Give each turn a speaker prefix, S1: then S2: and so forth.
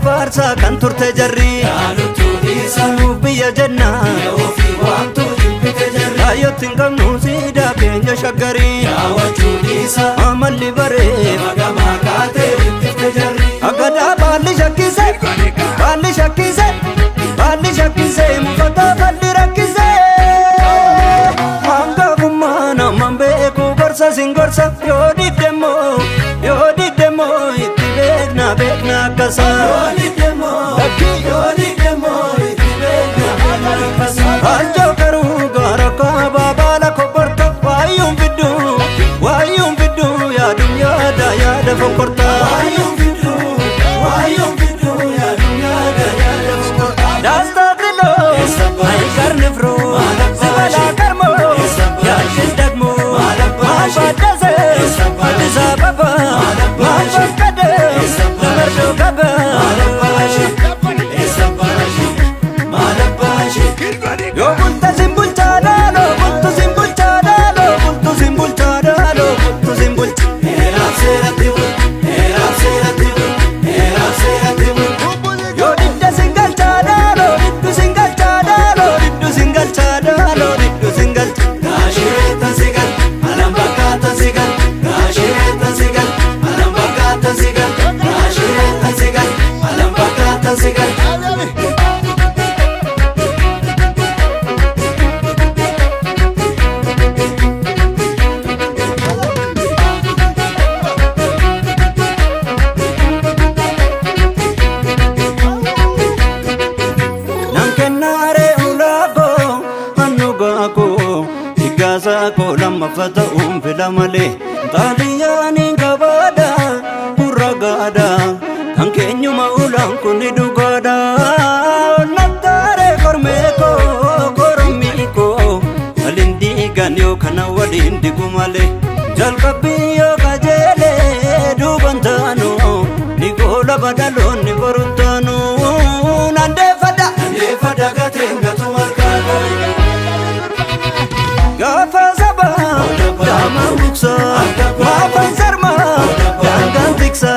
S1: Farsa kan turte jarri biya janna ayotin qabnu sida keenya shaggari amalli bare agada balli shakkise mufata balli rakkise hanga kumana mambeeku gorsa singorsa yodi demo itti beekna kasa Anjo karu gara kaba bala koporta wayum bidu ya dunya da fokorta wayum bidu ya dunya da fokorta dasta kilo ay karne fro sala karmo ya shidagmo mabadaze adisa baba mabakade merdo gaba mafata fila male taliyani kabada uragada kan kenyuma ulan kuni dugada natare kormeko koromiko alindi ganyo kana walindi gumale jalkabiyo kajele dubantano nikola badalon ni borutano nande fada gatenga tumarkano gafa Mama buksa, ma pansarma, jangan tiksa,